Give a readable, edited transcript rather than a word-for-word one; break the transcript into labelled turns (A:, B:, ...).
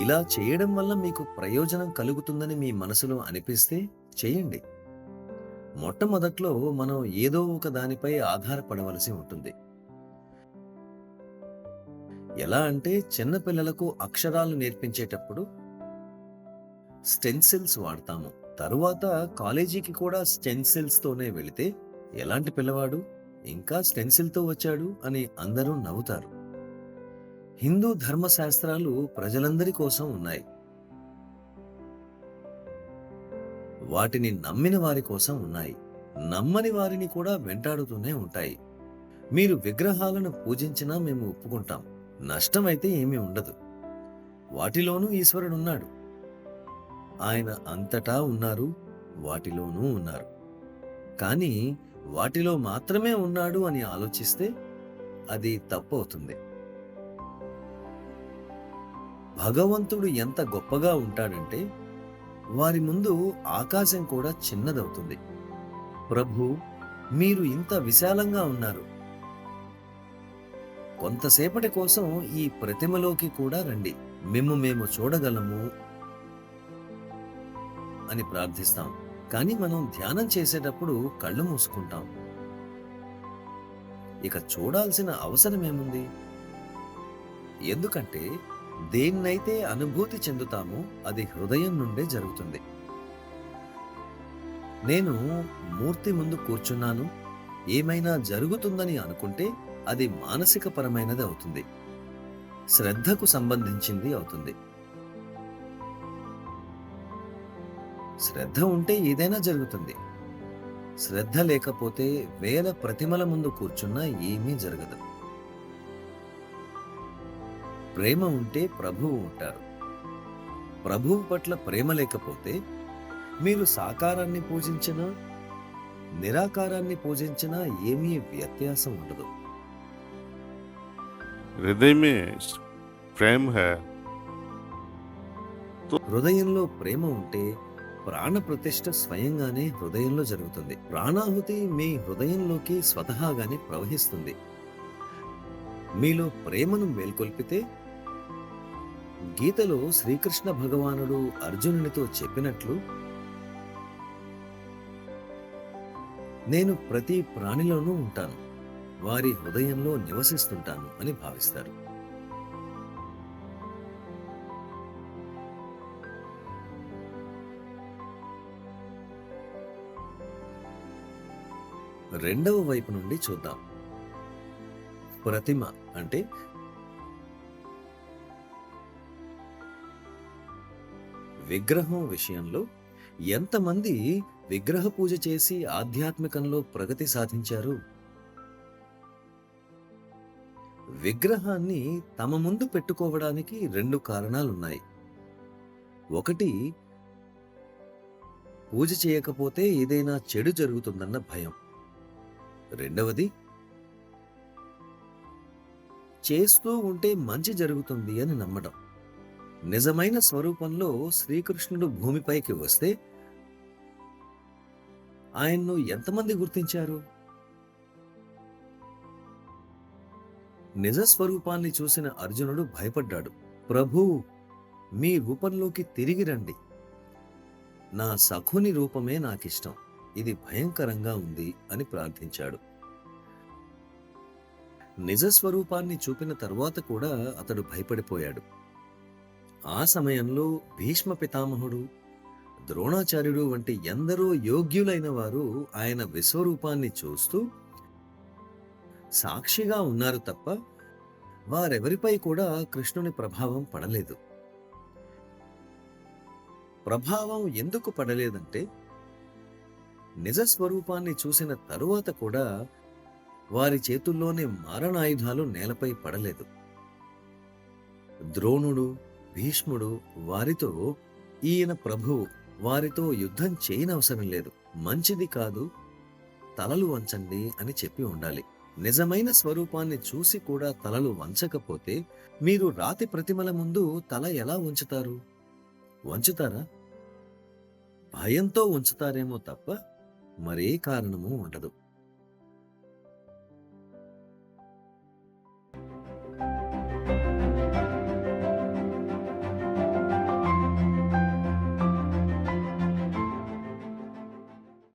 A: ఇలా చేయడం వల్ల మీకు ప్రయోజనం కలుగుతుందని మీ మనసులో అనిపిస్తే చేయండి. మొట్టమొదట్లో మనం ఏదో ఒక దానిపై ఆధారపడవలసి ఉంటుంది. ఎలా అంటే చిన్నపిల్లలకు అక్షరాలు నేర్పించేటప్పుడు స్టెన్సిల్స్ వాడతాము. తరువాత కాలేజీకి కూడా స్టెన్సిల్స్ తోనే వెళితే ఎలాంటి పిల్లవాడు ఇంకా స్టెన్సిల్తో వచ్చాడు అని అందరూ నవ్వుతారు. హిందూ ధర్మశాస్త్రాలు ప్రజలందరి కోసం ఉన్నాయి. వాటిని నమ్మిన వారి కోసం ఉన్నాయి. నమ్మని వారిని కూడా వెంటాడుతూనే ఉంటాయి. మీరు విగ్రహాలను పూజించినా మేము ఒప్పుకుంటాం. నష్టమైతే ఏమీ ఉండదు. వాటిలోనూ ఈశ్వరుడున్నాడు. ఆయన అంతటా ఉన్నారు, వాటిలోనూ ఉన్నారు. కానీ వాటిలో మాత్రమే ఉన్నాడు అని ఆలోచిస్తే అది తప్పు అవుతుంది. భగవంతుడు ఎంత గొప్పగా ఉంటాడంటే వారి ముందు ఆకాశం కూడా చిన్నదవుతుంది. ప్రభు, మీరు ఇంత విశాలంగా ఉన్నారు. కొంతసేపటి కోసం ఈ ప్రతిమలోకి కూడా రండి. మేము చూడగలము అని ప్రార్థిస్తాం. కానీ మనం ధ్యానం చేసేటప్పుడు కళ్ళు మూసుకుంటాం. ఇక చూడాల్సిన అవసరమేముంది? ఎందుకంటే దేన్నైతే అనుభూతి చెందుతామో అది హృదయం నుండే జరుగుతుంది. నేను మూర్తి ముందు కూర్చున్నాను, ఏమైనా జరుగుతుందని అనుకుంటే అది మానసిక పరమైనది అవుతుంది, శ్రద్ధకు సంబంధించింది అవుతుంది. శ్రద్ధ ఉంటే ఏదైనా జరుగుతుంది. శ్రద్ధ లేకపోతే వేల ప్రతిమల ముందు కూర్చున్నా ఏమీ జరగదు. ప్రేమ ఉంటే ప్రభువు ఉంటారు. ప్రభువు పట్ల ప్రేమ లేకపోతే మీరు సాకారాన్ని పూజించినా నిరాకారాన్ని పూజించినా ఏమీ వ్యత్యాసం ఉండదు.
B: हृदय में प्रेम है तो
A: హృదయంలో ప్రేమ ఉంటే ప్రాణ ప్రతిష్ఠ స్వయంగానే హృదయంలో జరుగుతుంది. ప్రాణాహుతి మీ హృదయంలోకి స్వతహాగానే ప్రవహిస్తుంది. మీలో ప్రేమను మేల్కొల్పితే గీతలో శ్రీకృష్ణ భగవానుడు అర్జునునితో చెప్పినట్లు, నేను ప్రతి ప్రాణిలోనూ ఉంటాను, వారి హృదయంలో నివసిస్తుంటాను అని భావిస్తారు. రెండవ వైపు నుండి చూద్దాం. ప్రతిమ అంటే విగ్రహం విషయంలో ఎంతమంది విగ్రహ పూజ చేసి ఆధ్యాత్మికంలో ప్రగతి సాధించారు? విగ్రహాన్ని తమ ముందు పెట్టుకోవడానికి రెండు కారణాలున్నాయి. ఒకటి, పూజ చేయకపోతే ఏదైనా చెడు జరుగుతుందన్న భయం. రెండవది, చేస్తూ ఉంటే మంచి జరుగుతుంది అని నమ్మడం. నిజమైన స్వరూపంలో శ్రీకృష్ణుడు భూమిపైకి వస్తే ఆయన్ను ఎంతమంది గుర్తించారు? నిజ స్వరూపాన్ని చూసిన అర్జునుడు భయపడ్డాడు. ప్రభూ, మీ రూపంలోకి తిరిగి రండి. నా సఖుని రూపమే నాకిష్టం, ఇది భయంకరంగా ఉంది అని ప్రార్థించాడు. నిజ స్వరూపాన్ని చూపిన తరువాత కూడా అతడు భయపడిపోయాడు. ఆ సమయంలో భీష్మ పితామహుడు, ద్రోణాచార్యుడు వంటి ఎందరో యోగ్యులైన వారు ఆయన విశ్వరూపాన్ని చూస్తూ సాక్షిగా ఉన్నారు తప్ప వారెవరిపై కూడా కృష్ణుని ప్రభావం పడలేదు. ప్రభావం ఎందుకు పడలేదంటే నిజ స్వరూపాన్ని చూసిన తరువాత కూడా వారి చేతుల్లోని మారణాయుధాలు నేలపై పడలేదు. ద్రోణుడు, భీష్ముడు వారితో, ఈయన ప్రభువు, వారితో యుద్ధం చేయనవసరం లేదు, మంచిది కాదు, తలలు వంచండి అని చెప్పి ఉండాలి. నిజమైన స్వరూపాన్ని చూసి కూడా తలలు వంచకపోతే మీరు రాతి ప్రతిమల ముందు తల ఎలా ఉంచుతారు? వంచుతారా? భయంతో ఉంచుతారేమో తప్ప మరే కారణము ఉండదు.